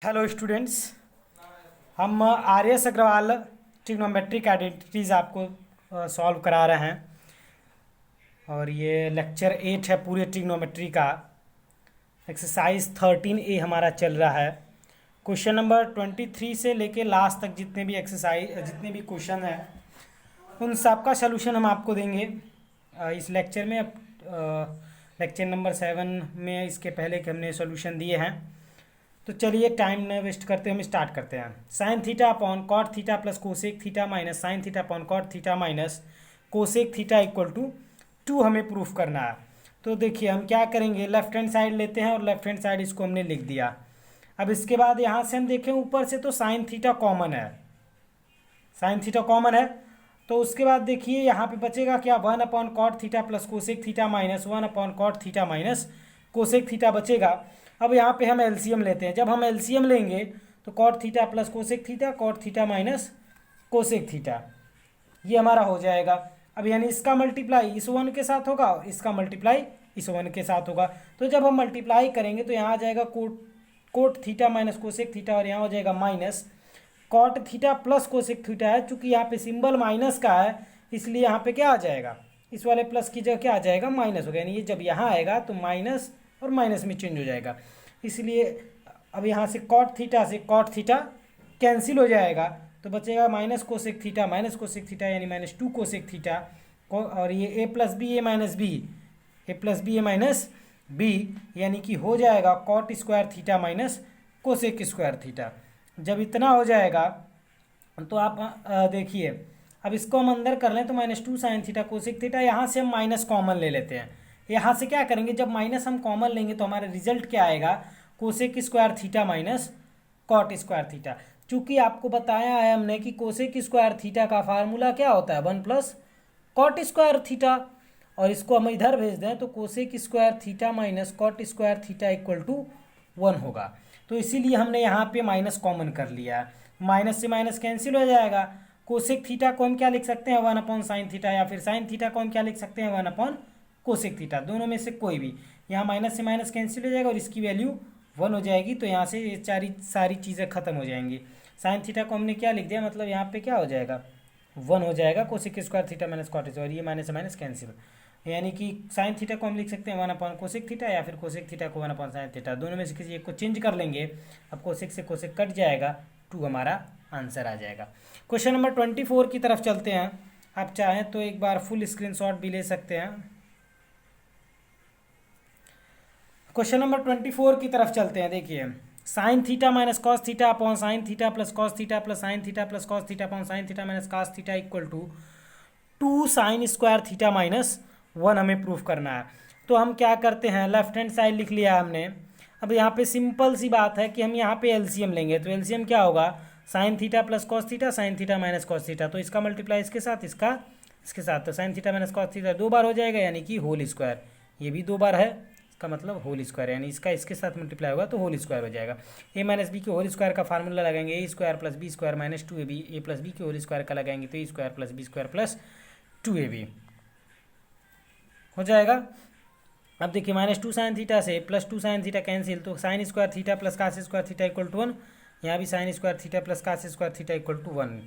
Hello students. हम R S Aggarwal trigonometric identities आपको solve करा रहे हैं और ये लेक्चर 8 है पूरे ट्रिग्नोमेट्री का। एक्सरसाइज 13A हमारा चल रहा है। क्वेश्चन नंबर 23 से लेके लास्ट तक जितने भी एक्सरसाइज जितने भी क्वेश्चन हैं उन सब का सलूशन हम आपको देंगे इस लेक्चर में। लेक्चर नंबर 7 में इसके पहले के हमने सॉल्यूशन दिए हैं। तो चलिए टाइम न वेस्ट करते हम स्टार्ट करते हैं। Sine theta upon cot theta plus cosec theta minus sine theta upon cot theta minus cosec theta equal to 2 हमें प्रूफ करना है। तो देखिए हम क्या करेंगे, लेफ्ट हैंड साइड लेते हैं और लेफ्ट हैंड साइड इसको हमने लिख दिया। अब इसके बाद यहाँ से हम देखें ऊपर से तो साइन थीटा कॉमन है, साइन थीटा कॉमन है। तो उसके बाद देखिए यहाँ पे बचेगा क्या, 1 upon cot theta plus cosec theta minus 1 upon cot theta minus cosec theta बचेगा। अब यहाँ पे हम एलसीएम लेते हैं। जब हम एलसीएम लेंगे तो cot theta plus cosec theta, cot theta minus cosec theta, ये हमारा हो जाएगा। अब यानी इसका मल्टीप्लाई इस वन के साथ होगा और इसका मल्टीप्लाई इस वन के साथ होगा। तो जब हम मल्टीप्लाई करेंगे तो यहाँ आ जाएगा cot theta minus cosec theta और यहाँ हो जाएगा minus cot theta plus cosec theta है। चूंकि यहाँ पे सिंबल माइनस का है इसलिए यहाँ पे क्या आ जाएगा, इस वाले प्लस की जगह क्या आ जाएगा, माइनस हो गया। यानी ये जब यहाँ आएगा तो माइनस और माइनस में चेंज हो जाएगा। इसलिए अब यहाँ से कॉट थीटा कैंसिल हो जाएगा तो बचेगा माइनस कोसेक थीटा यानी -2 कोसेक थीटा। और ये A plus B A minus B यानी कि हो जाएगा cot square theta minus cosec square theta. जब इतना हो जाएगा तो आप देखिए, अब इसको हम अंदर कर लें तो -2 साइन थीटा कोसेक थीटा। यहाँ से हम माइनस कॉमन ले लेते हैं। यहाँ से क्या करेंगे, जब माइनस हम कॉमन लेंगे तो हमारा रिजल्ट क्या आएगा, cosec square theta minus cot square theta. चूंकि आपको बताया है हमने कि कोसेक स्क्वायर थीटा का फार्मूला क्या होता है, 1 प्लस कॉट स्क्वायर थीटा। और इसको हम इधर भेज दें तो cosec square theta minus cot square theta equal to 1 होगा। तो इसीलिए हमने यहाँ पे माइनस कॉमन कर लिया। माइनस से माइनस कैंसिल हो जाएगा। कोसेक थीटा को हम क्या लिख सकते हैं, 1 अपॉन साइन थीटा, या फिर साइन थीटा को हम क्या लिख सकते हैं, 1 अपॉन कोसेक थीटा। दोनों में से कोई भी। यहाँ माइनस से माइनस कैंसिल हो जाएगा और इसकी वैल्यू 1 हो जाएगी। तो यहाँ से ये सारी चीज़ें खत्म हो जाएंगी। साइन थीटा को हमने क्या लिख दिया, मतलब यहाँ पे क्या हो जाएगा, 1 हो जाएगा cosec square theta minus cot square, और ये माइनस से माइनस कैंसिल। यानी कि साइन थीटा को हम लिख सकते हैं 1 अपॉन कोसेक थीटा या फिर कोसेक थीटा को 1 अपॉन साइन थीटा। दोनों में से किसी एक को चेंज कर लेंगे। अब कोसेक से कोसेक कट जाएगा, 2 हमारा आंसर आ जाएगा। क्वेश्चन नंबर 24 की तरफ चलते हैं। आप चाहें तो एक बार फुल स्क्रीनशॉट भी ले सकते हैं। क्वेश्चन नंबर 24 की तरफ चलते हैं। देखिए, sine theta minus cos theta upon sine theta plus cos theta plus sine theta plus cos theta upon sine theta minus cos theta equal to 2 sine square theta minus 1 हमें proof करना है। तो हम क्या करते हैं, लेफ्ट हैंड साइड लिख लिया हमने। अब यहाँ पे सिंपल सी बात है कि हम यहाँ पे एलसीएम लेंगे। तो एलसीएम क्या होगा, sign theta plus cos theta sine theta minus cos theta. तो इसका मल्टीप्लाई इसके साथ, इसका इसके साथ। तो sign theta minus cos theta 2 बार हो जाएगा यानी कि होल स्क्वायर। ये भी 2 बार है, इसका मतलब होल स्क्वायर, यानी इसका इसके साथ मल्टीप्लाई होगा तो होल स्क्वायर हो जाएगा। ए माइनस बी के होल स्क्वायर का फार्मूला लगाएंगे, a square plus B square minus 2ab। A plus B के होल स्क्वायर का लगाएंगे तो a square plus B square plus 2ab हो जाएगा। अब देखिए, -2 साइन थीटा से +2 साइन थीटा कैंसिल, तो sine square theta plus cos square theta equal to 1। यहाँ भी sine square theta plus cos square theta equal to 1।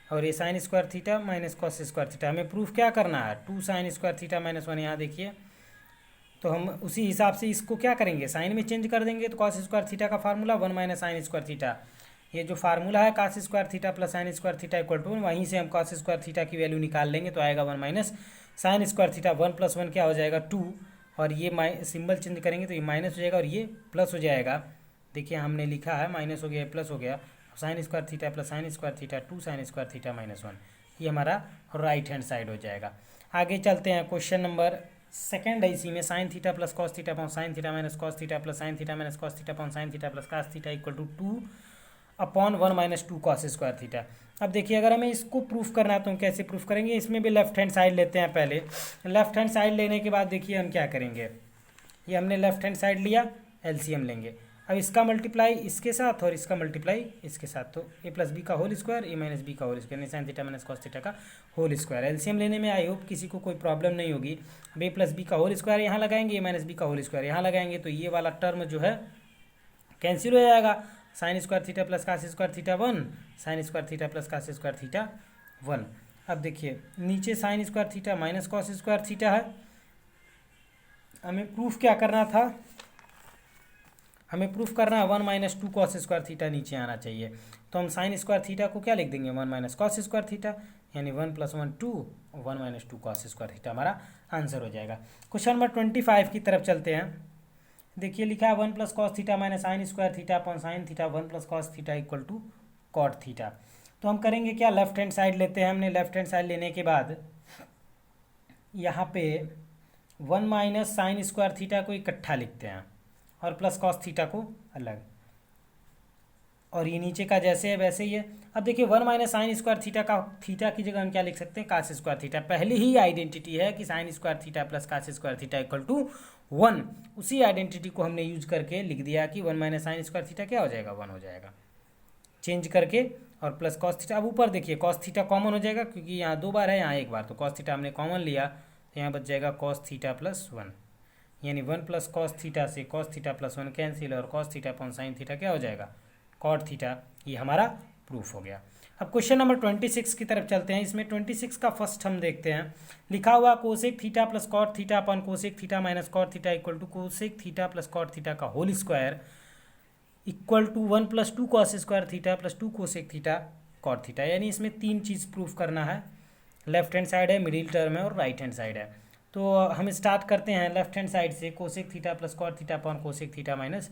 और ये sine square theta minus cos square theta. हमें प्रूफ क्या करना है, 2 साइन स्क्वायर थीटा माइनस 1। यहाँ देखिए, तो हम उसी हिसाब से इसको क्या करेंगे, साइन में चेंज कर देंगे। तो कॉस स्क्वायर थीटा का formula 1 minus sine square theta. ये जो फार्मूला है cos square theta plus sine square theta equal to 1, वहीं से हम कॉस स्क्वायर थीटा की वैल्यू निकाल लेंगे तो आएगा 1 माइनस साइन स्क्वायर थीटा। 1 + 1 क्या हो जाएगा, 2। और ये सिंबल चेंज करेंगे तो ये माइनस हो जाएगा और ये प्लस हो जाएगा। देखिए हमने लिखा है माइनस हो गया प्लस हो गया। Sign square theta plus sine square theta 2 sine square theta minus 1, ये हमारा राइट हैंड साइड हो जाएगा। आगे चलते हैं, क्वेश्चन नंबर 2 है इसी में। Sine theta plus cos theta upon sine theta minus cos theta plus sine theta minus cos theta upon sine theta plus cos theta equal to 2 upon 1 minus 2 cos square theta. अब देखिए, अगर हमें इसको proof करना है तो हम कैसे प्रूफ करेंगे, इसमें भी लेफ्ट हैंड साइड लेते हैं पहले। लेफ्ट हैंड साइड लेने के बाद देखिए हम क्या करेंगे, ये हमने लेफ्ट हैंड साइड लिया, एलसीएम लेंगे। अब इसका मल्टीप्लाई इसके साथ और इसका मल्टीप्लाई इसके साथ, तो ए प्लस बी का whole square A minus B का whole square, sine theta minus cos theta का होल स्क्वायर। एलसीएम लेने में आई होप किसी को कोई प्रॉब्लम नहीं होगी। अब ए प्लस बी का होल स्क्वायर यहाँ लगाएंगे, ए माइनस बी का होल स्क्वायर यहाँ लगाएंगे, तो ये वाला टर्म जो है कैंसिल हो जाएगा। Sine square theta plus cos square theta 1, sine square theta plus cos square theta 1। अब देखिए नीचे sine square theta minus cos square theta है। हमें प्रूफ क्या करना था, हमें प्रूफ करना है 1 माइनस 2 कॉस स्क्वायर थीटा नीचे आना चाहिए। तो हम साइन स्क्वायर थीटा को क्या लिख देंगे, 1 माइनस कॉस स्क्वायर थीटा, यानी 1 + 1 2, 1 माइनस 2 कॉस स्क्वायर थीटा हमारा आंसर हो जाएगा। क्वेश्चन नंबर 25 की तरफ चलते हैं। देखिए लिखा है 1 + cos theta minus sine square theta upon sine theta 1 + cos theta equal to cot theta. तो हम करेंगे क्या, लेफ्ट हैंड साइड लेते हैं। हमने लेफ्ट हैंड साइड लेने के बाद यहाँ पे 1 माइनस साइन स्क्वायर थीटा को इकट्ठा लिखते हैं और प्लस कॉस थीटा को अलग, और ये नीचे का जैसे है वैसे ही है। अब देखिए 1 माइनस साइन स्क्वायर थीटा का थीटा की जगह हम क्या लिख सकते हैं, कास स्क्वायर थीटा। पहली ही आइडेंटिटी है कि sine square theta plus cos square theta equal to 1। उसी आइडेंटिटी को हमने यूज करके लिख दिया कि 1 माइनस साइन स्क्वायर थीटा क्या हो जाएगा, 1 हो जाएगा, चेंज करके, और प्लस कॉस थीटा। अब ऊपर देखिए कॉस थीटा कॉमन हो जाएगा क्योंकि यहाँ 2 बार है, यहाँ 1 बार, तो कॉस थीटा हमने कॉमन लिया तो यहाँ बच जाएगा कॉस थीटा प्लस 1, यानी 1 + कॉस थीटा से कॉस थीटा प्लस 1 कैंसिल, और cos theta upon sine theta क्या हो जाएगा, कॉट थीटा। ये हमारा प्रूफ हो गया। अब क्वेश्चन नंबर 26 की तरफ चलते हैं। इसमें 26 का फर्स्ट हम देखते हैं। लिखा हुआ cosec theta plus cot theta upon cosec theta minus cot theta equal to cosec theta plus cot theta का whole square equal to 1 + 2 cos square theta plus 2 cosec theta cot theta. यानी इसमें 3 चीज़ proof करना है। Left hand side है, middle term है और right hand side है। तो हम स्टार्ट करते हैं लेफ्ट हैंड साइड से, cosec theta plus cot theta upon cosec theta minus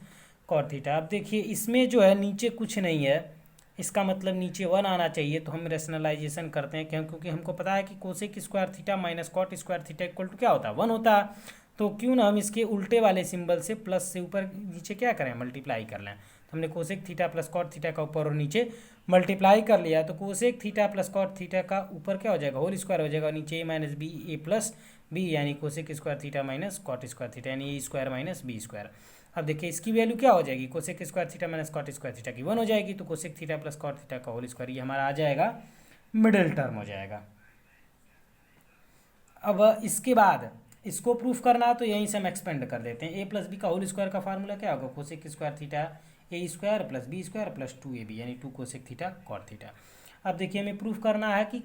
cot theta. अब देखिए इसमें जो है नीचे कुछ नहीं है, इसका मतलब नीचे 1 आना चाहिए। तो हम रेशनलाइजेशन करते हैं क्यों, क्योंकि हमको पता है कि cosec square theta minus cot square theta equal to क्या होता है, 1 होता है। तो क्यों ना हम इसके उल्टे वाले सिंबल से प्लस से ऊपर नीचे क्या करें, मल्टीप्लाई कर लें। तो हमने cosec theta plus cot theta का ऊपर और नीचे मल्टीप्लाई कर लिया। तो cosec theta plus cot theta का ऊपर क्या हो जाएगा, होल स्क्वायर हो जाएगा, और नीचे a minus B A plus B, यानी cosec square theta minus cot square theta, यानी ए स्क्वायर माइनस बी स्क्वायर। अब देखिए इसकी वैल्यू क्या हो जाएगी, cosec square theta minus cot square theta की 1 हो जाएगी। तो cosec theta plus cot theta का होल स्क्वायर ये हमारा आ जाएगा, मिडिल टर्म हो जाएगा। अब इसके बाद इसको प्रूफ करना है तो यहीं से हम एक्सपेंड कर देते हैं। a प्लस बी का होल स्क्वायर का फार्मूला क्या होगा, cosec square theta a square plus B square plus 2ab, यानी 2 कोसेक थीटा कॉट थीटा। अब देखिए हमें प्रूफ करना है कि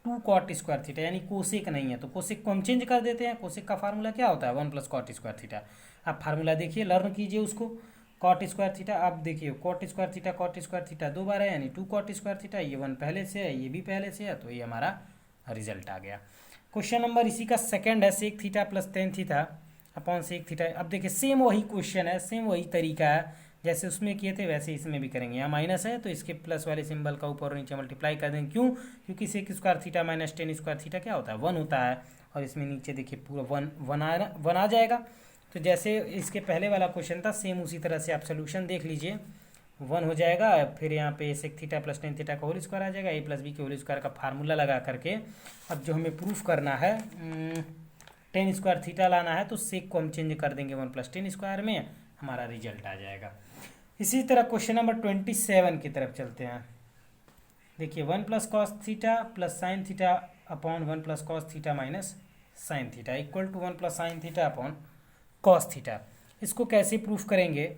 2 कॉट स्क्वायर थीटा, यानी कोसेक नहीं है तो कोसेक को हम चेंज कर देते हैं। कोसेक का फार्मूला क्या होता है, 1 + कॉट स्क्वायर थीटा। अब फार्मूला देखिए, लर्न कीजिए उसको, कॉट स्क्वायर थीटा। अब देखिए cot square theta cot square theta 2 बार है, यानी 2 कॉट स्क्वायर थीटा। ये 1 पहले से है, ये भी पहले से है, तो ये हमारा रिजल्ट आ गया। क्वेश्चन नंबर इसी का सेकंड है, sec theta plus tan theta upon sec theta. अब देखिए सेम वही क्वेश्चन है, सेम वही तरीका है, जैसे उसमें किए थे वैसे इसमें भी करेंगे। यहाँ माइनस है तो इसके प्लस वाले सिंबल का ऊपर और नीचे मल्टीप्लाई कर देंगे। क्यों, क्योंकि sec square theta minus tan square theta क्या होता है, 1 होता है, और इसमें नीचे देखिए पूरा 1 आ जाएगा। तो जैसे इसके पहले वाला क्वेश्चन था सेम उसी तरह से आप सोल्यूशन देख लीजिए, 1 हो जाएगा। फिर यहाँ पे sec theta plus tan theta का होल स्क्वायर आ जाएगा, a प्लस बी के होल स्क्वायर का फार्मूला लगा करके। अब जो हमें प्रूफ करना है टेन स्क्वायर थीटा लाना है, तो सेक को हम चेंज कर देंगे 1 + टेन स्क्वायर में, हमारा रिजल्ट आ जाएगा। इसी तरह क्वेश्चन नंबर 27 की तरफ चलते हैं। देखिए 1 + cos theta plus sine theta upon 1 + cos theta minus sine theta equal to 1 + sine theta upon cos theta. इसको कैसे प्रूफ करेंगे,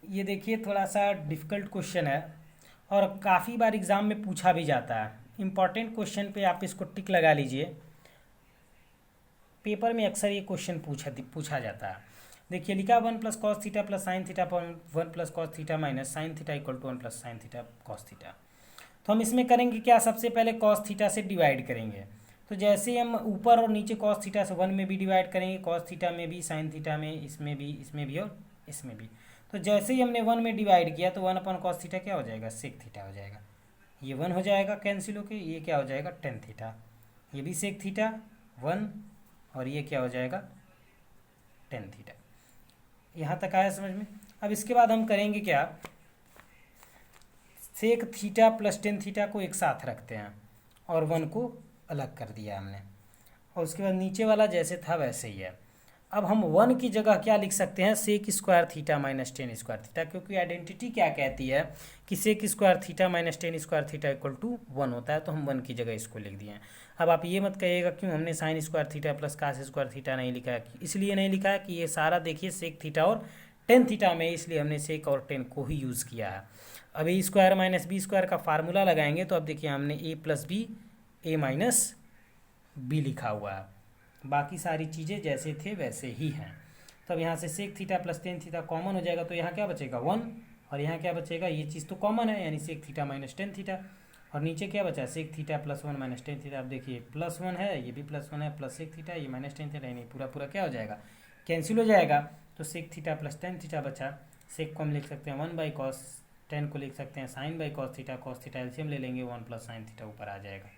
ये देखिए थोड़ा सा डिफ़िकल्ट क्वेश्चन है और काफ़ी बार एग्ज़ाम में पूछा भी जाता है। इम्पॉर्टेंट क्वेश्चन पे आप इसको टिक लगा लीजिए, पेपर में अक्सर ये क्वेश्चन पूछा जाता है। देखिए लिखा 1 + cos theta plus sine theta upon 1 + cos theta minus sine theta equal to 1 + sine theta cos theta. तो हम इसमें करेंगे क्या, सबसे पहले कॉस थीटा से डिवाइड करेंगे। तो जैसे ही हम ऊपर और नीचे कॉस थीटा से 1 में भी डिवाइड करेंगे, कॉस थीटा में भी, साइन थीटा में, इसमें भी और इसमें भी। तो जैसे ही हमने 1 में डिवाइड किया तो 1/cos थीटा क्या हो जाएगा, सेक थीटा हो जाएगा। ये 1 हो जाएगा कैंसिल होके, ये क्या हो जाएगा टेन थीटा, ये भी सेक थीटा 1, और ये क्या हो जाएगा टेन थीटा। यहाँ तक आया समझ में। अब इसके बाद हम करेंगे क्या, sec theta plus tan theta को एक साथ रखते हैं और 1 को अलग कर दिया हमने, और उसके बाद नीचे वाला जैसे था वैसे ही है। अब हम 1 की जगह क्या लिख सकते हैं, sec square theta minus tan square theta, क्योंकि आइडेंटिटी क्या कहती है कि sec square theta minus tan square theta equal to 1 होता है, तो हम 1 की जगह इसको लिख दिए हैं। अब आप ये मत कहिएगा क्यों हमने sine square theta plus cos square theta नहीं लिखा है। इसलिए नहीं लिखा है कि ये सारा देखिए सेक थीटा और टेन थीटा में, इसलिए हमने सेक और टेन को ही यूज़ किया है। अब ए स्क्वायर माइनस बी स्क्वायर का फार्मूला लगाएंगे तो अब देखिए हमने ए plus B A minus B लिखा हुआ है, बाकी सारी चीज़ें जैसे थे वैसे ही हैं। तो अब यहाँ से sec theta plus tan theta common हो जाएगा, तो यहाँ क्या बचेगा 1, और यहाँ क्या बचेगा, ये चीज़ तो कॉमन है यानी sec theta minus tan theta, और नीचे क्या बचा sec theta plus 1 minus tan theta. अब देखिए प्लस 1 है, ये भी प्लस 1 है, प्लस सेक थीटा, ये माइनस टेन थीटा, यानी पूरा पूरा क्या हो जाएगा, कैंसिल हो जाएगा। तो sec theta plus tan theta बचा, सेक को हम लिख सकते हैं 1 बाई कॉस, टेन को लिख सकते हैं sine by cos theta LCM ले लेंगे 1 प्लस साइन थीटा ऊपर आ जाएगा,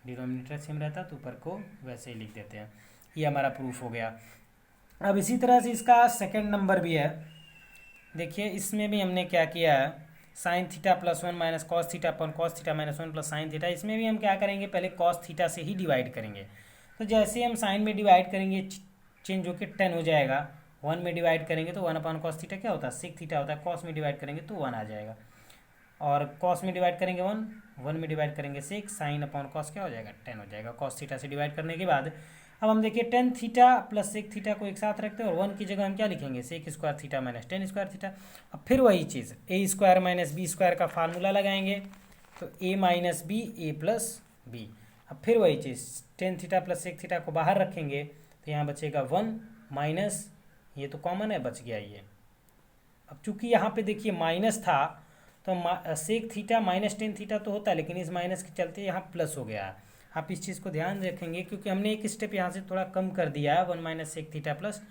डिनोमिनेटर सेम रहता तो ऊपर को वैसे ही लिख देते हैं। ये हमारा प्रूफ हो गया। अब इसी तरह से इसका सेकंड नंबर भी है, देखिए इसमें भी हमने क्या किया है, sine theta plus 1 minus cos theta upon cos theta minus 1 plus sine theta. इसमें भी हम क्या करेंगे, पहले कॉस थीटा से ही डिवाइड करेंगे। तो जैसे हम साइन में डिवाइड करेंगे चेंज होकर 10 हो जाएगा, 1 में डिवाइड करेंगे तो 1 अपॉन कॉस थीटा क्या होता है, सेक थीटा होता है, कॉस में डिवाइड करेंगे तो 1 आ जाएगा, और कॉस में डिवाइड करेंगे 1 में डिवाइड करेंगे सेक, साइन अपॉन कॉस क्या हो जाएगा 10 हो जाएगा। कॉस थीटा से डिवाइड करने के बाद अब हम देखिए tan theta plus sec theta को एक साथ रखते हैं, और 1 की जगह हम क्या लिखेंगे, sec square theta minus tan square theta. अब फिर वही चीज़ A square minus B square का फार्मूला लगाएंगे, तो A minus B A plus B. अब फिर वही चीज़ tan theta plus sec theta को बाहर रखेंगे तो यहाँ बचेगा 1 माइनस, ये तो कॉमन है बच गया ये। अब चूंकि यहाँ पे देखिए माइनस था तो sec theta minus tan theta तो होता है, लेकिन इस माइनस के चलते यहाँ प्लस हो गया है। आप इस चीज़ को ध्यान रखेंगे क्योंकि हमने एक स्टेप यहाँ से थोड़ा कम कर दिया है, 1 minus sec theta plus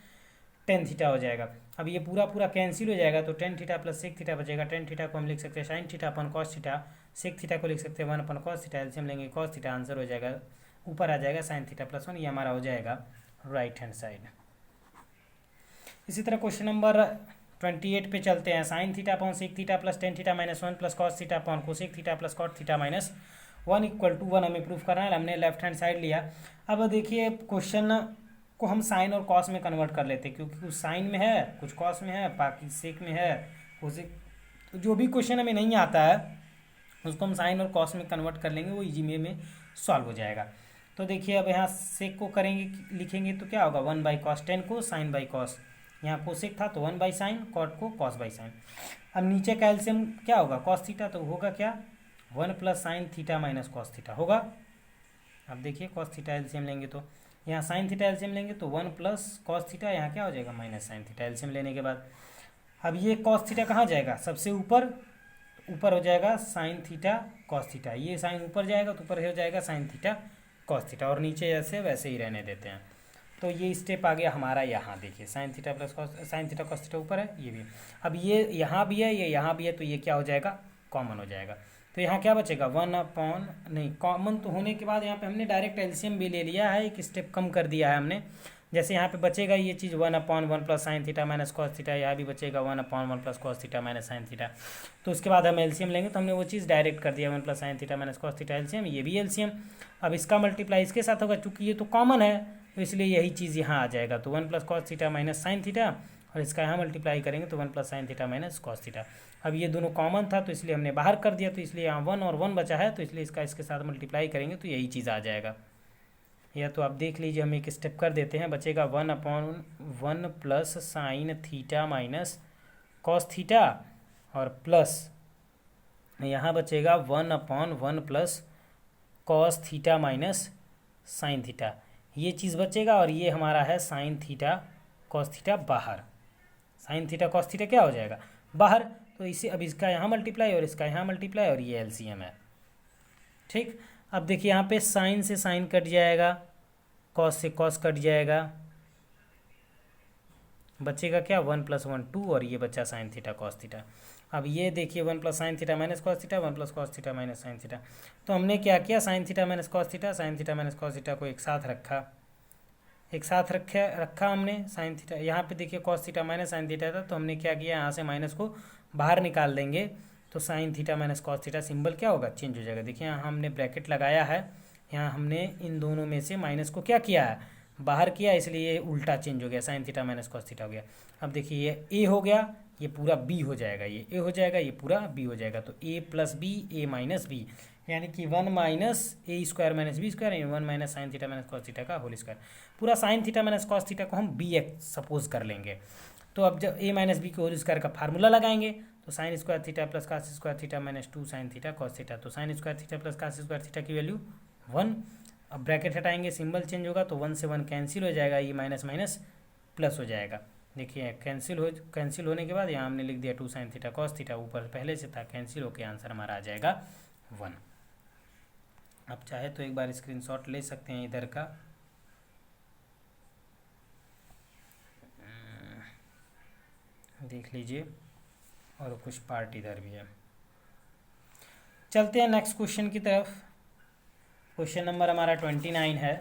tan theta हो जाएगा। अब ये पूरा पूरा कैंसिल हो जाएगा, तो tan theta plus sec theta बचेगा। टेन थीटा को हम लिख सकते हैं sine theta upon cos theta, sec theta को लिख सकते हैं 1 अपन कॉस थीटा, एलसीएम लेंगे कॉस थीटा, आंसर हो जाएगा ऊपर आ जाएगा साइन थीटा प्लस 1, ये हमारा हो जाएगा राइट हैंड साइड। इसी तरह क्वेश्चन नंबर 28 पे चलते हैं। Sine theta upon sec theta plus tan theta minus 1 plus cos theta upon cosec theta plus cot theta minus 1 equal to 1 हमें प्रूफ करना है, हमने लेफ्ट हैंड साइड लिया। अब देखिए क्वेश्चन को हम साइन और कॉस में कन्वर्ट कर लेते हैं, क्योंकि कुछ साइन में है कुछ कॉस में है, बाकी सेक में है कोसेक, तो जो भी क्वेश्चन हमें नहीं आता है उसको हम साइन और कॉस में कन्वर्ट कर लेंगे, वो इजी में सॉल्व हो जाएगा। तो देखिए अब यहाँ सेक को करेंगे लिखेंगे तो क्या होगा 1 बाई कॉस टेन को साइन बाई कॉस, यहाँ कोसेक था तो 1 बाई साइन, कॉट को कॉस बाई साइन। अब नीचे का एलसीएम क्या होगा कॉस थीटा, तो होगा क्या 1 plus sine theta minus cos theta होगा। अब देखिए कॉस थीटा एलसीएम लेंगे तो यहाँ साइन थीटा एलसीएम लेंगे तो 1 प्लस कॉस थीटा, यहाँ क्या हो जाएगा माइनस साइन थीटा एलसीएम लेने के बाद। अब ये कॉस थीटा कहाँ जाएगा, सबसे ऊपर ऊपर हो जाएगा साइन थीटा कॉस थीटा, ये साइन ऊपर जाएगा तो ऊपर हो जाएगा साइन थीटा कॉस थीटा, और नीचे जैसे वैसे ही रहने देते हैं। तो ये स्टेप आ गया हमारा, यहाँ देखिए sine theta plus cos, sign theta cos theta ऊपर है, ये भी। अब ये यहाँ भी है, ये यहाँ भी है, तो ये क्या हो जाएगा कॉमन हो जाएगा। तो यहाँ क्या बचेगा 1 अपॉन, नहीं कॉमन तो होने के बाद यहाँ पे हमने डायरेक्ट एलसीएम भी ले लिया है, एक स्टेप कम कर दिया है हमने। जैसे यहाँ पे बचेगा ये चीज़ 1 upon 1 plus sine theta minus cos theta, यहाँ भी बचेगा 1 upon 1 plus cos theta minus sine theta. तो उसके बाद हम एलसीएम लेंगे, तो हमने वो चीज़ डायरेक्ट कर दिया 1 plus sine theta minus cos theta LCM, ये भी एलसीएम। अब इसका मल्टीप्लाई इसके साथ होगा, चूँकि ये तो कॉमन है तो इसलिए यही चीज़ यहाँ आ जाएगा, तो 1 plus cos theta minus sine theta, और इसका यहाँ मल्टीप्लाई करेंगे तो 1 plus sine theta minus cos theta. अब ये दोनों कॉमन था तो इसलिए हमने बाहर कर दिया, तो इसलिए यहाँ 1 और 1 बचा है, तो इसलिए इसका इसके साथ मल्टीप्लाई करेंगे तो यही चीज़ आ जाएगा। या तो आप देख लीजिए, हम एक स्टेप कर देते हैं, बचेगा 1 upon 1 plus sine theta minus cos theta, और प्लस यहाँ बचेगा 1 upon 1 plus cos theta minus sine theta, ये चीज़ बचेगा। और ये हमारा है साइन थीटा कॉस थीटा बाहर, साइन थीटा कॉस थीटा क्या हो जाएगा बाहर, तो इसे अब इसका यहाँ मल्टीप्लाई और इसका यहाँ मल्टीप्लाई, और ये एलसीएम है, ठीक। अब देखिए यहाँ पे साइन से साइन कट जाएगा, कॉस से कॉस कट जाएगा, बचेगा क्या 1 प्लस 1 2, और ये बचा साइन थीटा कॉस थीटा। अब ये देखिए 1 plus sine theta minus cos theta, 1 plus cos theta minus sine theta. तो हमने क्या किया, sign theta minus cos theta, sine theta minus cos theta को एक साथ रखा, एक साथ रखा हमने साइन थीटा। यहाँ पे देखिए cos theta minus sine theta था, तो हमने क्या किया, यहाँ से माइनस को बाहर निकाल देंगे, तो sign theta minus cos theta symbol क्या होगा चेंज हो जाएगा। देखिए यहाँ हमने ब्रैकेट लगाया है, यहाँ हमने इन दोनों में से माइनस को क्या किया है बाहर किया, इसलिए ये उल्टा चेंज हो गया, sign theta minus cos theta हो गया। अब देखिए ये ए हो गया, ये पूरा बी हो जाएगा, ये ए हो जाएगा, ये पूरा बी हो जाएगा, तो A plus B A minus B, यानी कि 1 माइनस ए स्क्वायर माइनस बी स्क्वायर, यानी 1 minus sine theta minus cos theta का होल स्क्वायर। पूरा sign theta minus cos theta को हम बी एक्स सपोज कर लेंगे। तो अब जब a माइनस बी के होल स्क्वायर का फार्मूला लगाएंगे तो sine square theta plus cos square theta minus 2 sine theta cos theta, तो sine square theta plus cos square theta की वैल्यू 1। अब ब्रैकेट हटाएंगे, सिंबल चेंज होगा तो 1 से 1 कैंसिल हो जाएगा, ये माइनस माइनस प्लस हो जाएगा। देखिए कैंसिल होने के बाद यहाँ हमने लिख दिया 2 साइन थीटा कॉस थीटा, ऊपर पहले से था, कैंसिल होकर आंसर हमारा आ जाएगा 1। आप चाहे तो एक बार स्क्रीनशॉट ले सकते हैं इधर का, देख लीजिए, और कुछ पार्ट इधर भी है। चलते हैं नेक्स्ट क्वेश्चन की तरफ। क्वेश्चन नंबर हमारा 29 है।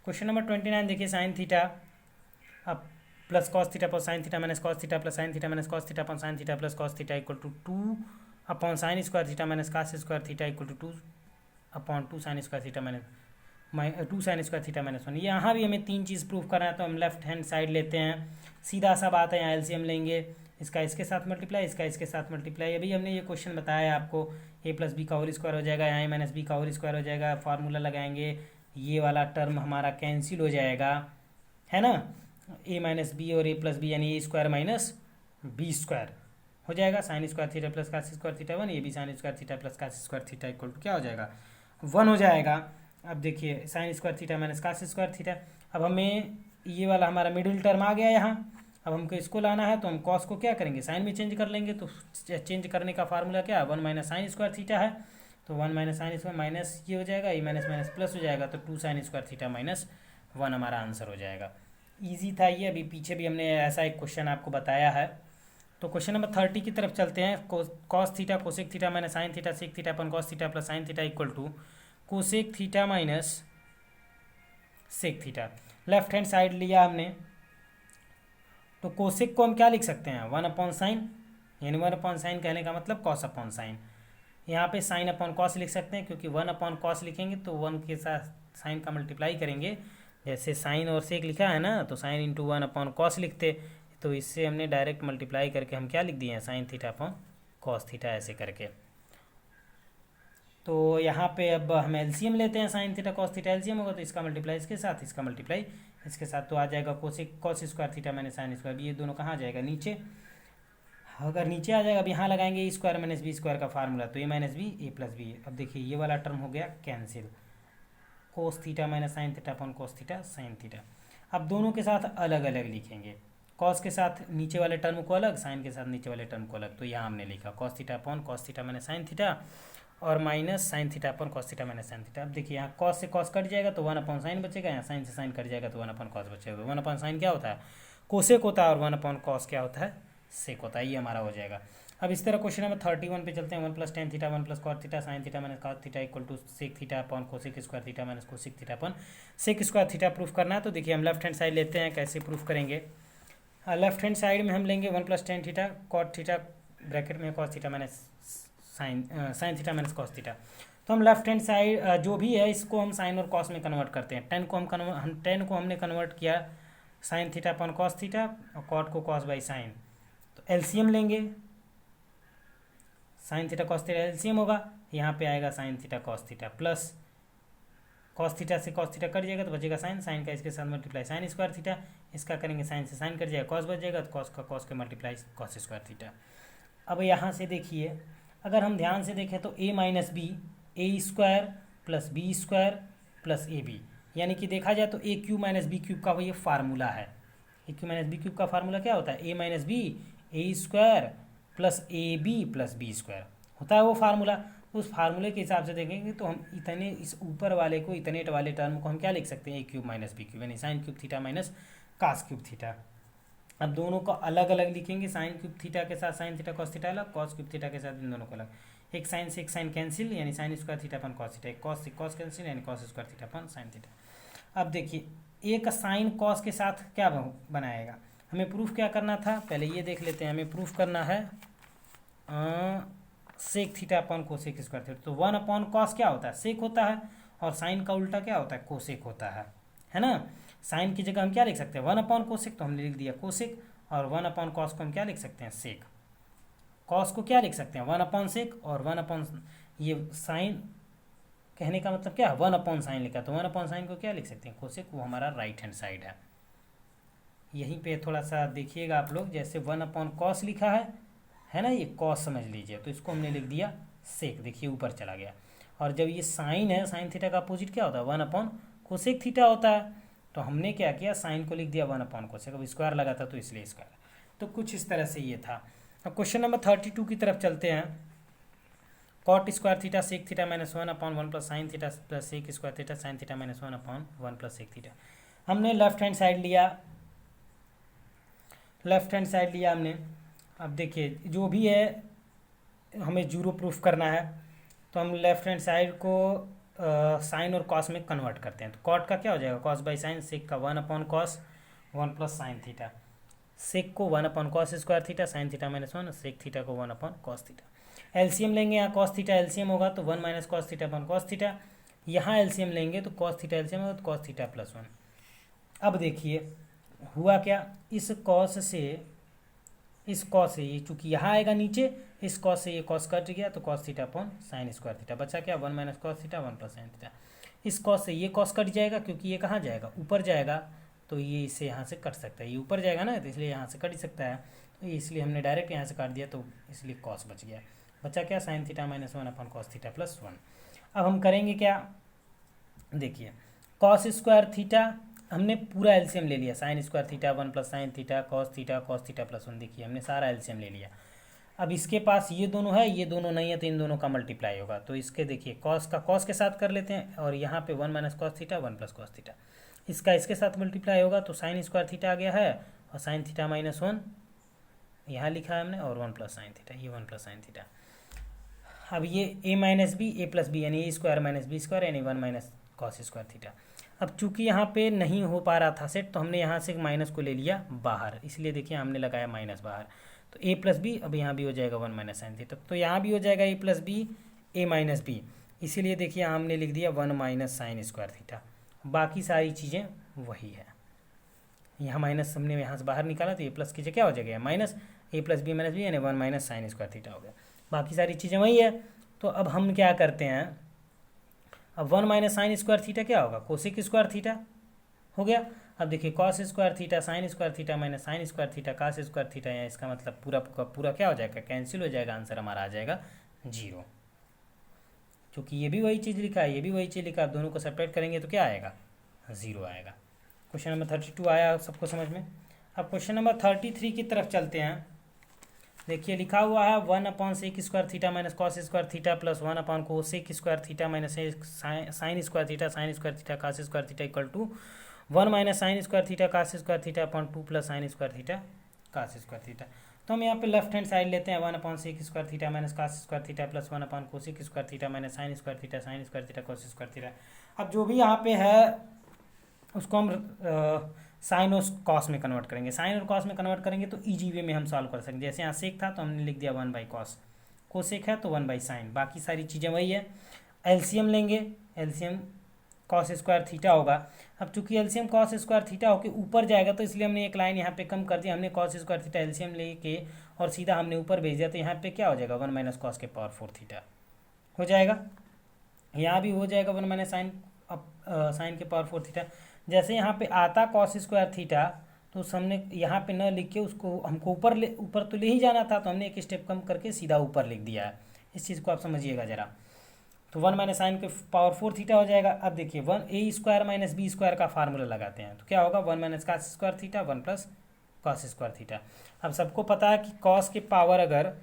क्वेश्चन नंबर 29 देखिए, साइन थीटा अब plus cos theta plus sine theta minus cos theta plus sine theta minus cos theta upon sine theta plus cos theta equal to 2 upon sine square theta minus cos square theta equal to 2 upon 2 sine square theta minus 2 sine square theta minus 1। यहाँ भी हमें 3 चीज़ prove करना है, तो हम left hand side लेते हैं, सीधा सा बात है, यहाँ एलसीएम लेंगे, इसका इसके साथ मल्टीप्लाई, इसका इसके साथ मल्टीप्लाई। अभी हमने ये क्वेश्चन बताया आपको, a प्लस बी का होल स्क्वायर हो जाएगा, यहाँ a माइनस बी का होल स्क्वायर हो जाएगा, फार्मूला लगाएंगे, ये वाला टर्म हमारा कैंसिल हो जाएगा, है ना, a माइनस बी और a प्लस बी यानी a square minus B square हो जाएगा, sine square theta plus cos square theta 1, ये भी sine square theta plus cos square theta equal to क्या हो जाएगा 1 हो जाएगा। अब देखिए sine square theta minus cos square theta, अब हमें ये वाला हमारा मिडिल टर्म आ गया यहाँ, अब हमको इसको लाना है, तो हम कॉस को क्या करेंगे, साइन में चेंज कर लेंगे, तो चेंज करने का फार्मूला क्या है, 1 माइनस साइन स्क्वायर थीटा है, तो 1 माइनस साइन स्क्वायर माइनस ये हो जाएगा, ये माइनस माइनस प्लस हो जाएगा, तो 2 साइन स्क्वायर थीटा माइनस 1 हमारा आंसर हो जाएगा। ईजी था ये, अभी पीछे भी हमने ऐसा एक क्वेश्चन आपको बताया है। तो क्वेश्चन नंबर 30 की तरफ चलते हैं। Cos theta cosec theta minus sine theta sec theta upon cos theta plus sine theta equal to cosec theta minus sec theta. Left hand side लिया हमने, तो कोसेक को हम क्या लिख सकते हैं, 1 अपॉन साइन, यानी 1 अपॉन साइन कहने का मतलब कॉस अपॉन साइन। यहाँ पे साइन अपॉन कॉस लिख सकते हैं, क्योंकि 1 अपॉन कॉस लिखेंगे तो 1 के साथ साइन का मल्टीप्लाई करेंगे, जैसे साइन और सेक लिखा है ना, तो साइन इंटू 1 अपॉन कॉस लिखते, तो इससे हमने डायरेक्ट मल्टीप्लाई करके हम क्या लिख दिए हैं, sine theta upon cos theta ऐसे करके। तो यहाँ पे अब हम एलसीएम लेते हैं, sine theta cos theta LCM होगा, तो इसका मल्टीप्लाई इसके साथ, इसका मल्टीप्लाई इसके साथ, तो आ जाएगा cosec cos square theta minus sine square, ये दोनों कहाँ आ जाएगा, नीचे। अगर नीचे आ जाएगा, अब यहाँ लगाएंगे a square minus B square का फार्मूला, तो A minus B A plus B. अब देखिए ये वाला टर्म हो गया cancel, cos theta minus sine theta upon cos theta sine theta. अब दोनों के साथ अलग अलग लिखेंगे, कॉस के साथ नीचे वाले टर्म को अलग, साइन के साथ नीचे वाले टर्म को अलग। तो यहाँ हमने लिखा cos theta upon cos theta minus sine theta और minus sine theta upon cos theta minus sine theta. अब देखिए यहाँ कॉस से कॉस कट जाएगा तो 1 अपॉन साइन बचेगा, यहाँ साइन से साइन कट जाएगा तो 1 अपॉन कॉस बचेगा। 1 अपॉन साइन क्या होता है, कोसेक होता है, और 1 अपॉन कॉस क्या होता है, सेक होता है। ये हमारा हो जाएगा। अब इस तरह क्वेश्चन नंबर 31 पे चलते हैं। 1 plus tan theta 1 plus cos theta sine theta minus cos theta equal to sec theta upon cosec square theta minus cosec theta upon sec square theta proof करना है। तो देखिए हम लेफ्ट हैंड साइड लेते हैं, कैसे प्रूफ करेंगे। Left hand side में हम लेंगे 1 plus tan theta cot theta bracket में cos theta minus sine theta minus cos theta. तो हम लेफ्ट हैंड साइड जो भी है इसको हम साइन और कॉस में कन्वर्ट करते हैं। टेन को हमने कन्वर्ट किया sign theta upon cos theta और कॉट को कॉस बाई साइन। तो एलसीएम लेंगे, sign theta cos theta LCM होगा, यहाँ पे आएगा sign theta cos theta plus cos theta से कॉस थीटा कट जाएगा तो बचेगा साइन, साइन का इसके साथ मल्टीप्लाई साइन स्क्वायर थीटा, इसका करेंगे साइन से साइन कट जाएगा कॉस बच जाएगा, तो कॉस का कॉस के मल्टीप्लाई कॉस स्क्वायर थीटा। अब यहाँ से देखिए, अगर हम ध्यान से देखें तो a minus B A square plus B square plus A B, यानी कि देखा जाए तो A cube minus B cube का वो ये फार्मूला है। A cube minus B cube का फार्मूला क्या होता है, A minus B A square plus A B plus B square होता है वो फार्मूला। उस फार्मूले के हिसाब से देखेंगे तो हम इतने इस ऊपर वाले को इतने वाले टर्म को हम क्या लिख सकते हैं, A cube minus B cube, यानी sine cube theta minus cos cube theta. अब दोनों को अलग अलग लिखेंगे, साइन क्यूब थीटा के साथ साइन थीटा कॉस थीटा अलग, कॉस क्यूब थीटा के साथ इन दोनों को अलग। एक साइन से एक साइन कैंसिल, यानी sign square theta upon cos theta, एक कॉस से कॉस कैंसिल यानी कॉस स्क्वायर थीटा अपन साइन थीटा। अब देखिए एक साइन कॉस के साथ क्या बनाएगा, हमें प्रूफ क्या करना था, पहले ये देख लेते हैं। हमें प्रूफ करना है sec theta upon cosec square theta. तो 1 अपॉन कॉस क्या होता है, सेक होता है, और साइन का उल्टा क्या होता है, कोसेक होता है ना। साइन की जगह हम क्या लिख सकते हैं, 1 अपॉन कोसेक, तो हमने लिख दिया कोसेक, और 1 अपॉन कॉस को हम क्या लिख सकते हैं, सेक। कॉस को क्या लिख सकते हैं, 1 अपॉन सेक, और 1 अपॉन ये साइन कहने का मतलब क्या है, 1 अपॉन साइन लिखा, तो 1 अपॉन साइन को क्या लिख सकते हैं, कोसेक, वो हमारा राइट हैंड साइड है। यहीं पे थोड़ा सा देखिएगा आप लोग, जैसे 1/cos लिखा है ना, ये कॉस समझ लीजिए, तो इसको हमने लिख दिया सेक, देखिए ऊपर चला गया। और जब ये साइन है, साइन थीटा का अपोजिट क्या होता है, 1/कोसेक थीटा होता है। तो हमने क्या किया, साइन को लिख दिया 1/कोसेक, अब स्क्वायर लगा था तो इसलिए स्क्वायर। तो कुछ इस तरह से ये था। अब क्वेश्चन नंबर 32 की तरफ चलते हैं। Cot square theta sec theta minus 1/1 plus sine theta plus sec square theta sine theta minus 1/1 plus sec theta. हमने लेफ्ट हैंड साइड लिया, लेफ्ट हैंड साइड लिया हमने। अब देखिए जो भी है हमें जीरो प्रूफ करना है, तो हम लेफ्ट हैंड साइड को साइन और कॉस में कन्वर्ट करते हैं। तो कॉट का क्या हो जाएगा, कॉस बाई साइन, सेक का 1/cos 1 plus sine theta, sec को 1/cos square theta sine theta minus 1, sec theta को 1/cos थीटा। एलसीएम लेंगे, यहाँ कॉस थीटा एलसीएम होगा तो 1 minus cos theta 1/cos theta, यहाँ एलसीएम लेंगे तो कॉस थीटा एलसीएम होगा तो कॉस थीटा प्लस 1। अब देखिए हुआ क्या, इस कॉस से ये चूंकि यहाँ आएगा नीचे, इस कॉस से ये कॉस कट गया तो cos theta upon sine square theta, बचा क्या 1 minus cos theta 1 plus sine theta. इस कॉस से ये कॉस कट जाएगा क्योंकि ये कहाँ जाएगा, ऊपर जाएगा, तो ये इससे यहाँ से कट सकता है, ये ऊपर जाएगा ना, तो इसलिए यहाँ से कट ही सकता है, तो इसलिए हमने डायरेक्ट यहाँ से काट दिया, तो इसलिए कॉस बच गया। बचा क्या, sign theta minus 1/cos theta plus 1। अब हम करेंगे क्या, देखिए कॉस स्क्वायर थीटा हमने पूरा एलसीएम ले लिया, sign square theta 1 plus sine theta cos theta plus 1, देखिए हमने सारा एलसीएम ले लिया। अब इसके पास ये दोनों है, ये दोनों नहीं है, तो इन दोनों का मल्टीप्लाई होगा, तो इसके देखिए कॉस का कॉस के साथ कर लेते हैं, और यहाँ पे 1 minus cos theta 1 plus cos theta, इसका इसके साथ मल्टीप्लाई होगा, तो साइन स्क्वायर थीटा आ गया है, और साइन थीटा माइनस 1 यहाँ लिखा है हमने, और 1 प्लस साइन थीटा, ये 1 प्लस साइन थीटा। अब ये a minus B A plus B, यानी ए स्क्वायर माइनस बी स्क्वायर, यानी 1 माइनस कॉस स्क्वायर थीटा। अब चूंकि यहाँ पे नहीं हो पा रहा था सेट, तो हमने यहाँ से माइनस को ले लिया बाहर, इसलिए देखिए हमने लगाया माइनस बाहर, तो a प्लस बी, अब यहाँ भी हो जाएगा 1 माइनस साइन थीटा, तो यहाँ भी हो जाएगा a plus B A minus B, इसीलिए देखिए हमने लिख दिया 1 माइनस साइन स्क्वायर थीटा। बाकी सारी चीज़ें वही है, यहाँ माइनस हमने यहाँ से बाहर निकाला, तो ए प्लस की जगह क्या हो जाएगा माइनस, ए प्लस बी माइनस बी, यानी 1 माइनस साइन स्क्वायर थीटा हो गया। बाकी सारी चीज़ें वही है। तो अब हम क्या करते हैं, अब 1 माइनस साइन स्क्वायर थीटा क्या होगा, कोसेक स्क्वायर थीटा हो गया। अब देखिए cos square theta sine square theta minus sine square theta cos square theta, या इसका मतलब पूरा पूरा क्या हो जाएगा, कैंसिल हो जाएगा, आंसर हमारा आ जाएगा 0। क्योंकि ये भी वही चीज़ लिखा है, ये भी वही चीज़ लिखा है, दोनों को सेपरेट करेंगे तो क्या आएगा, 0 आएगा। क्वेश्चन नंबर 32 आया सबको समझ में। अब क्वेश्चन नंबर 33 की तरफ चलते हैं। देखिए लिखा हुआ है 1/sec square theta minus cos square theta plus 1/cosec square theta minus sine square theta cos square theta equal to 1 minus sine square theta cos square theta upon 2 plus sine square theta cos square theta. तो हम यहाँ पे left hand side लेते हैं, 1/sec square theta minus cos square theta plus 1/cosec square theta minus sine square theta cos square theta. अब जो भी यहाँ पे है उसको हम साइन और कॉस में कन्वर्ट करेंगे, साइन और कॉस में कन्वर्ट करेंगे तो इजी वे में हम सॉल्व कर सकते हैं। जैसे यहाँ सेक था तो हमने लिख दिया 1/cos, कोसेक है तो 1/sin, बाकी सारी चीज़ें वही है। एलसीएम लेंगे, एलसीएम कॉस स्क्वायर थीटा होगा। अब चूंकि एलसीएम कॉस स्क्वायर थीटा होकर ऊपर जाएगा, तो इसलिए हमने एक लाइन यहाँ पे कम कर दिया, हमने कॉस स्क्वायर थीटा एलसीएम लेके और सीधा हमने ऊपर भेज दिया, तो यहाँ पे क्या हो जाएगा 1 माइनस कॉस के पावर 4 थीटा हो जाएगा। यहाँ भी हो जाएगा 1 माइनस साइन के पावर 4 थीटा। जैसे यहाँ पे आता कॉस स्क्वायर थीटा, तो हमने यहाँ पे न लिख के उसको हमको ऊपर तो ले ही जाना था, तो हमने एक स्टेप कम करके सीधा ऊपर लिख दिया है। इस चीज़ को आप समझिएगा ज़रा। तो 1 माइनस साइन के पावर 4 थीटा हो जाएगा। अब देखिए 1 a square minus B square का फार्मूला लगाते हैं, तो क्या होगा 1 minus cos square theta 1 plus cos square theta. अब सबको पता है कि कॉस के पावर अगर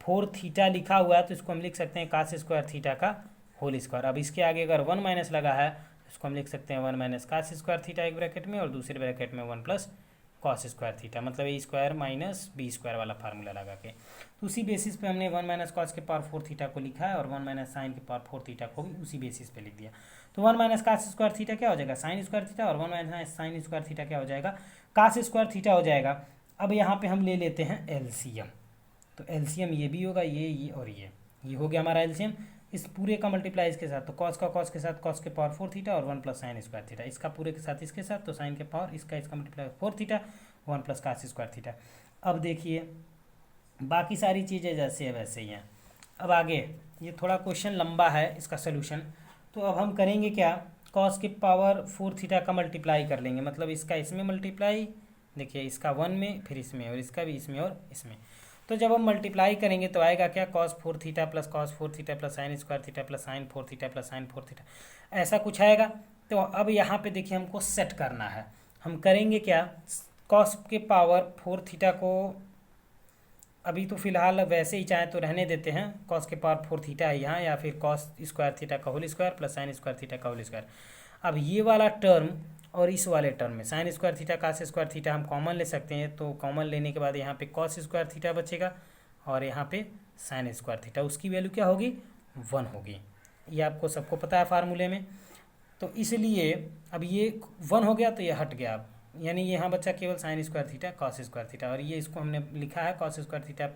4 थीटा लिखा हुआ है तो इसको हम लिख सकते हैं कास स्क्वायर थीटा का होल स्क्वायर। अब इसके आगे अगर 1 माइनस लगा है, इसको हम लिख सकते हैं 1 माइनस कास स्क्वायर थीटा एक ब्रैकेट में, और दूसरे ब्रैकेट में 1 प्लस कॉस स्क्वायर थीटा, मतलब ए स्क्वायर माइनस बी स्क्वायर वाला फार्मूला लगा के। तो उसी बेसिस पे हमने 1 माइनस कॉस के पावर 4 थीटा को लिखा है, और 1 माइनस साइन के पावर 4 थीटा को भी उसी बेसिस पे लिख दिया। तो 1 माइनस कास स्क्वायर थीटा क्या हो जाएगा, साइन स्क्वायर थीटा, और 1 माइनस साइन स्क्वायर थीटा क्या हो जाएगा, कास स्क्वायर थीटा हो जाएगा। अब यहाँ पे हम ले लेते हैं एलसीएम, तो एलसीएम ये भी होगा, ये और ये हो गया हमारा एलसीएम। इस पूरे का मल्टीप्लाई इसके साथ, तो कॉस का कॉस के साथ कॉस के पावर 4 थीटा और 1 प्लस साइन स्क्वायर थीटा, इसका पूरे के साथ इसके साथ, तो साइन के पावर इसका multiply 4 theta 1 plus cos square theta. अब देखिए बाकी सारी चीज़ें जैसे है वैसे ही हैं। अब आगे ये थोड़ा क्वेश्चन लंबा है इसका सोल्यूशन, तो अब हम करेंगे क्या, कॉस के पावर 4 थीटा का मल्टीप्लाई कर लेंगे, मतलब इसका इसमें मल्टीप्लाई देखिए इसका 1 में, फिर इसमें, और इसका भी इसमें और इसमें। तो जब हम मल्टीप्लाई करेंगे तो आएगा क्या, cos 4 theta plus cos 4 theta plus sine square theta plus sign 4 theta plus sign 4 theta, ऐसा कुछ आएगा। तो अब यहाँ पे देखिए हमको सेट करना है। हम करेंगे क्या, कॉस के पावर 4 थीटा को अभी तो फिलहाल वैसे ही चाहे तो रहने देते हैं, कॉस के पावर 4 थीटा है यहाँ, या फिर कॉस स्क्वायर थीटा का whole square plus sine square theta का होल स्क्वायर। अब ये वाला टर्म और इस वाले टर्म में sine square theta cos square theta हम कॉमन ले सकते हैं, तो कॉमन लेने के बाद यहाँ पे कॉस स्क्वायर थीटा बचेगा और यहाँ पे साइन स्क्वायर थीटा, उसकी वैल्यू क्या होगी, 1 होगी। ये आपको सबको पता है फार्मूले में। तो इसलिए अब ये 1 हो गया तो ये हट गया, अब यानी यहाँ बचा केवल sine square theta cos square theta, और ये इसको हमने लिखा है कॉस स्क्वायर थीटा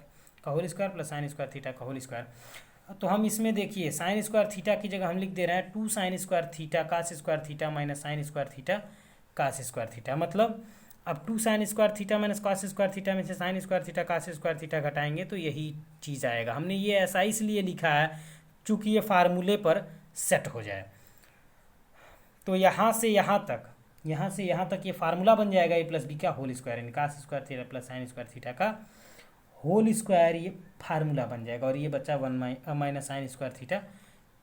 का whole square plus sine square theta का होल स्क्वायर। तो हम इसमें देखिए साइन स्क्वायर थीटा की जगह हम लिख दे रहे हैं 2 sine square theta cos square theta minus sine square theta cos square theta. मतलब अब 2 sine square theta minus cos square theta में से sine square theta cos square theta घटाएंगे तो यही चीज़ आएगा। हमने ये ऐसा इसलिए लिखा है चूँकि ये फार्मूले पर सेट हो जाए। तो यहाँ से यहाँ तक ये फार्मूला बन जाएगा ए प्लस बी का होल स्क्वायर, यानी cos square theta plus sine square theta का होल स्क्वायर, ये फार्मूला बन जाएगा। और ये बच्चा 1 minus sine square theta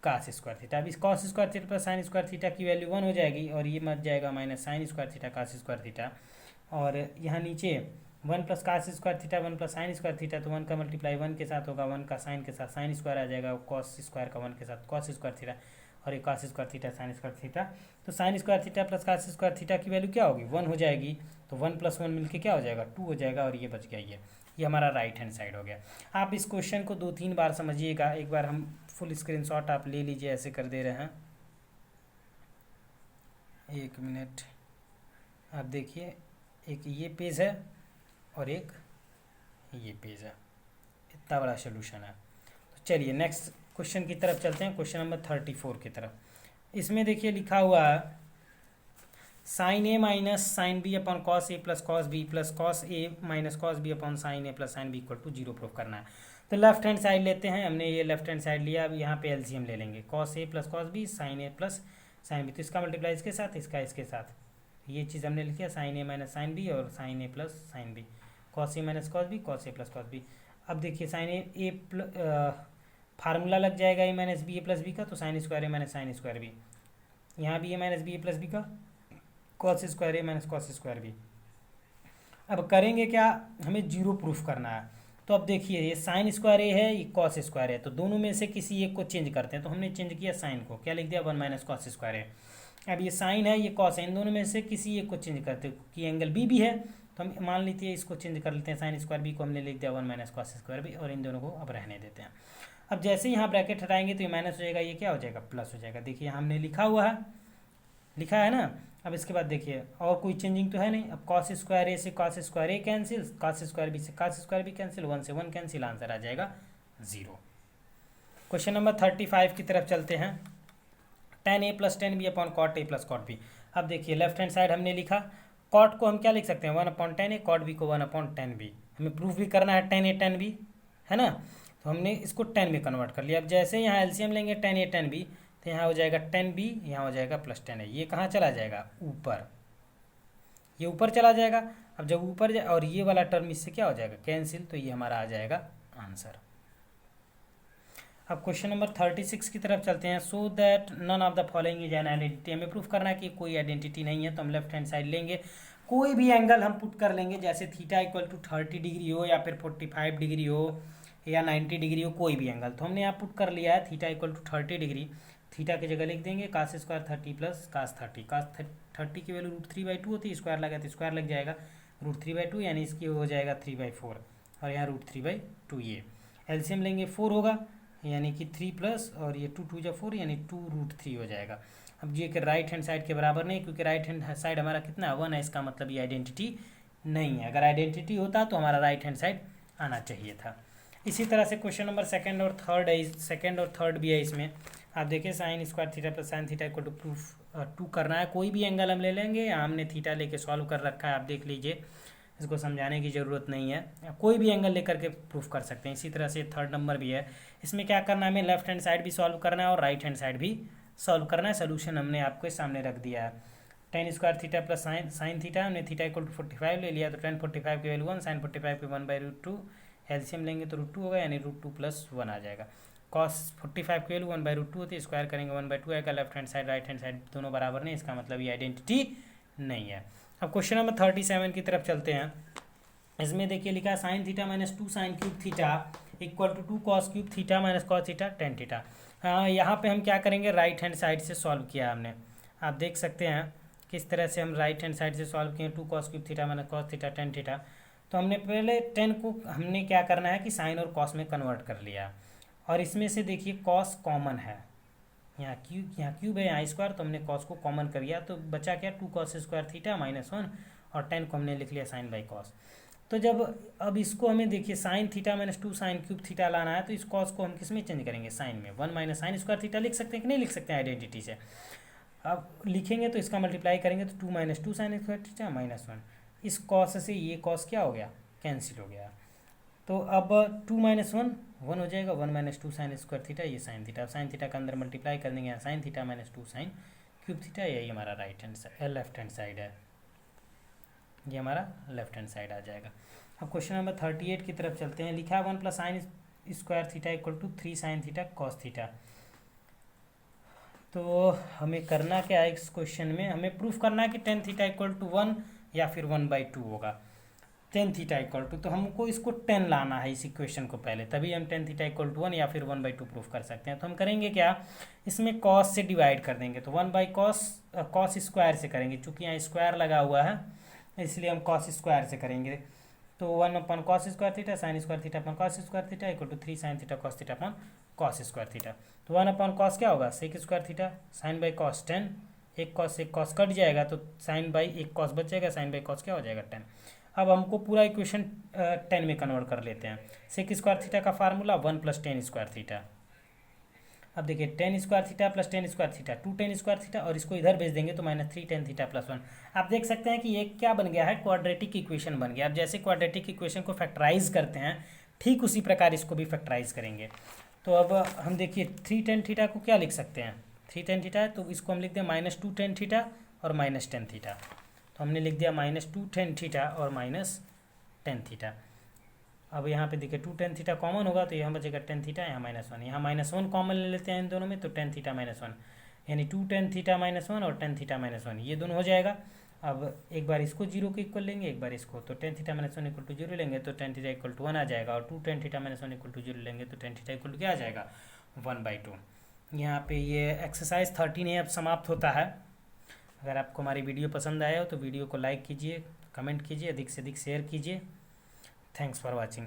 cos square theta. अब इस cos square theta plus sine square theta की वैल्यू 1 हो जाएगी, और ये मच जाएगा minus sine square theta cos square theta. और यहाँ नीचे 1 plus cos square theta 1 plus sine square theta, तो 1 का मल्टीप्लाई 1 के साथ होगा, 1 का साइन के साथ साइन स्क्वायर आ जाएगा, कॉस स्क्वायर का 1 के साथ कॉस स्क्वायर थीटा, और एक cos square theta sine square theta. तो sine square theta plus cos square theta की वैल्यू क्या होगी, 1 हो जाएगी। तो 1 प्लस 1 मिलके क्या हो जाएगा, 2 हो जाएगा, और ये बच गया। ये हमारा राइट हैंड साइड हो गया। आप इस क्वेश्चन को 2-3 बार समझिएगा। एक बार हम फुल स्क्रीनशॉट आप ले लीजिए, ऐसे कर दे रहे हैं, 1 मिनट। आप देखिए एक ये पेज है और एक ये पेज है, इतना बड़ा सोल्यूशन है। तो चलिए नेक्स्ट क्वेश्चन की तरफ चलते हैं, क्वेश्चन नंबर 34 की तरफ। इसमें देखिए लिखा हुआ है sine A minus sine B upon cos A plus cos B plus cos A minus cos B upon sine A plus sine B equal to 0 proof करना है। तो लेफ्ट हैंड साइड लेते हैं, हमने ये लेफ्ट हैंड साइड लिया। अब यहाँ पे एलसीएम ले लेंगे, cos A plus cos B sign A plus sine B, तो इसका मल्टीप्लाई इसके साथ, इसका इसके साथ, ये चीज़ हमने लिखी है sine A minus sine B और sign A plus sine B, cos A minus cos B cos A plus cos B. अब देखिए साइन ए फार्मूला लग जाएगा a minus B A plus B का, तो sine square A minus sine square B, यहाँ भी ए minus B ए plus B का, cos square A minus cos square B. अब करेंगे क्या, हमें 0 प्रूफ करना है। तो अब देखिए ये साइन स्क्वायर ए है, ये कॉस स्क्वायर है, तो दोनों में से किसी एक को चेंज करते हैं। तो हमने चेंज किया साइन को, क्या लिख दिया, 1 माइनस कॉस स्क्वायर है। अब ये साइन है, ये कॉस है, इन दोनों में से किसी एक को चेंज करते हैं, कि एंगल बी भी है, तो हम मान लीजिए इसको चेंज कर लेते हैं, साइन स्क्वायर बी को हमने लिख दिया 1 माइनस कॉस स्क्वायर बी, और इन दोनों को अब रहने देते हैं। अब जैसे यहाँ ब्रैकेट हटाएंगे तो ये माइनस हो जाएगा, ये क्या हो जाएगा, प्लस हो जाएगा। देखिए हमने लिखा है ना। अब इसके बाद देखिए और कोई चेंजिंग तो है नहीं। अब कॉस स्क्वायर ए से कॉस स्क्वायर ए कैंसिल, कॉस स्क्वायर बी से कॉस स्क्वायर बी कैंसिल, 1 से 1 कैंसिल, आंसर आ जाएगा 0। क्वेश्चन नंबर 35 की तरफ चलते हैं। tan a plus tan B upon cot A plus cot B. अब देखिए लेफ्ट हैंड साइड हमने लिखा, कॉट को हम क्या लिख सकते हैं, 1 अपॉन टेन ए, कॉट बी को 1 अपॉन टेन बी। हमें प्रूफ भी करना है tan a tan b, है ना, तो हमने इसको 10 में कन्वर्ट कर लिया। अब जैसे यहाँ एलसीएम लेंगे tan a tan b, तो यहाँ हो जाएगा 10b, यहाँ हो जाएगा प्लस 10a। ये कहाँ चला जाएगा, ऊपर, ये ऊपर चला जाएगा। अब जब ऊपर जाए और ये वाला टर्म इससे क्या हो जाएगा, कैंसिल, तो ये हमारा आ जाएगा आंसर। अब क्वेश्चन नंबर 36 की तरफ चलते हैं। So that none of the following is an identity. हमें प्रूफ करना है कि कोई आइडेंटिटी नहीं है, तो हम लेफ्ट हैंड साइड लेंगे, कोई भी एंगल हम पुट कर लेंगे, जैसे थीटा इक्वल टू 30 डिग्री हो, या फिर 45 डिग्री हो, या 90 डिग्री हो, कोई भी एंगल। तो हमने यहाँ पुट कर लिया है theta equal to 30 degree. Theta की जगह लिख देंगे कास स्क्वायर 30 प्लस कास 30। कास 30 की वैल्यू √3/2 होती है, स्क्वायर लगा तो स्क्वायर लग जाएगा, √3/2 यानी इसकी हो जाएगा 3/4, और यहाँ √3/2। ये एलसीएम लेंगे 4 होगा, यानी कि 3 प्लस और ये 2 2 जा 4, यानी 2√3 हो जाएगा। अब ये कि राइट हैंड साइड के बराबर नहीं, क्योंकि राइट हैंड साइड हमारा कितना 1 है, इसका मतलब ये आइडेंटिटी नहीं है। अगर आइडेंटिटी होता तो हमारा राइट हैंड साइड आना चाहिए था। इसी तरह से क्वेश्चन नंबर सेकंड और थर्ड भी है। इसमें आप देखिए sine square theta plus sine theta equal to proof 2 करना है। कोई भी एंगल हम ले लेंगे, या हमने थीटा लेके सॉल्व कर रखा है, आप देख लीजिए, इसको समझाने की ज़रूरत नहीं है, कोई भी एंगल लेकर के प्रूफ कर सकते हैं। इसी तरह से थर्ड नंबर भी है। इसमें क्या करना है, हमें लेफ्ट हैंड साइड भी सॉल्व करना है और राइट हैंड साइड भी सॉल्व करना है। सोल्यूशन हमने आपके सामने रख दिया है। Ten square theta plus sine theta, हमने थीटा इक्वल टू 45 ले लिया, तो टेन 45 की वैल्यू 1, साइन 45 की 1/√2, एलसीएम लेंगे तो √2 होगा, यानी √2+1 आ जाएगा। कॉस 45 की वैल्यू 1/√2 होती है, स्क्वायर करेंगे 1/2 आएगा। Left hand side right hand side दोनों बराबर नहीं, इसका मतलब ये आइडेंटिटी नहीं है। अब क्वेश्चन नंबर 37 की तरफ चलते हैं। इसमें देखिए लिखा है sine theta minus 2 sine cube theta equal to 2 cos cube theta minus cos theta tan theta. यहाँ पे हम क्या करेंगे, राइट हैंड साइड से सॉल्व किया हमने। आप देख सकते हैं किस तरह से हम राइट हैंड साइड से सॉल्व किए, 2 cos cube theta minus cos theta tan theta. तो हमने पहले टेन को हमने क्या करना है कि साइन और कॉस में कन्वर्ट कर लिया, और इसमें से देखिए कॉस कॉमन है, यहाँ क्यूब है, यहाँ स्क्वायर, तो हमने कॉस को कॉमन कर लिया, तो बचा क्या 2 कॉस स्क्वायर थीटा -1, और 10 को हमने लिख लिया साइन बाई कॉस। तो जब अब इसको हमें देखिए sine theta minus 2 sine cube theta लाना है, तो इस कॉस को हम किस में चेंज करेंगे, साइन में। 1 माइनस साइन स्क्वायर थीटा लिख सकते हैं कि नहीं लिख सकते हैं आइडेंटिटी से। अब लिखेंगे तो इसका मल्टीप्लाई करेंगे तो 2 माइनस 2 साइन स्क्वायर थीटा -1, इस कॉस से ये कॉस क्या हो गया, कैंसिल हो गया। तो अब 2 माइनस 1 1 हो जाएगा, 1 माइनस 2 साइन स्क्वायर थीटा, ये साइन थीटा। साइन थीटा का अंदर मल्टीप्लाई कर देंगे, यहाँ sign theta minus 2 sine cube theta, यही हमारा right hand side left hand side है, ये हमारा लेफ्ट हैंड साइड आ जाएगा। अब क्वेश्चन नंबर 38 की तरफ चलते हैं। लिखा है 1 plus sine square theta equal to 3 sine theta cos theta. तो हमें करना क्या है इस क्वेश्चन में, हमें प्रूफ करना है कि टेन थीटा इक्वल टू 1 या फिर 1/2 होगा। टेन थीटा इक्वल टू, तो हमको इसको 10 लाना है इस इक्वेशन को पहले, तभी हम टेन थीटा इक्वल टू 1 या फिर 1/2 प्रूफ कर सकते हैं। तो हम करेंगे क्या, इसमें कॉस से डिवाइड कर देंगे, तो 1/cos कॉस स्क्वायर से करेंगे, चूँकि यहाँ स्क्वायर लगा हुआ है इसलिए हम कॉस स्क्वायर से करेंगे। तो 1/cos square theta sine square theta upon cos square theta equal to 3 sine theta cos theta upon cos square theta. तो 1/cos क्या होगा, sec square theta, sine by cos 10, एक कॉस कट जाएगा तो sign by एक cos बच जाएगा, sign by cos क्या हो जाएगा 10। अब हमको पूरा इक्वेशन 10 में कन्वर्ट कर लेते हैं। सेक स्क्वायर थीटा का फार्मूला 1 प्लस 10 स्क्वायर थीटा। अब देखिए 10 square theta plus 10 square theta 2 10 square theta, और इसको इधर भेज देंगे तो -3 10 थीटा प्लस 1। आप देख सकते हैं कि ये क्या बन गया है, क्वाड्रेटिक इक्वेशन बन गया। अब जैसे क्वाड्रेटिक इक्वेशन को फैक्टराइज करते हैं, ठीक उसी प्रकार इसको भी फैक्टराइज करेंगे। तो अब हम देखिए 3 10 थीटा को क्या लिख सकते हैं, 3 10 थीटा है तो इसको हम लिख दें -2 10 थीटा और -10 थीटा। तो हमने लिख दिया -2 10 थीटा और -10 थीटा। अब यहाँ पे देखिए 2 10 थीटा कॉमन होगा तो यहाँ बचेगा 10 थीटा, यहाँ -1, यहाँ -1 कॉमन ले लेते हैं इन दोनों में, तो 10 थीटा -1, यानी 2 10 थीटा -1 और 10 थीटा -1 ये दोनों हो जाएगा। अब एक बार इसको 0 के इक्वल लेंगे, एक बार इसको, तो 10 थीटा -1 इक्वल टू 0 लेंगे तो 10 थीटा इक्वल टू 1 आ जाएगा, और 2 10 थीटा -1 इक्वल टू 0 लेंगे तो 10 थीटा इक्वल टू क्या आ जाएगा, 1/2। यहाँ पे ये एक्सरसाइज 13 है, अब समाप्त होता है। अगर आपको हमारी वीडियो पसंद आया हो तो वीडियो को लाइक कीजिए, कमेंट कीजिए, अधिक से अधिक शेयर कीजिए। Thanks for watching.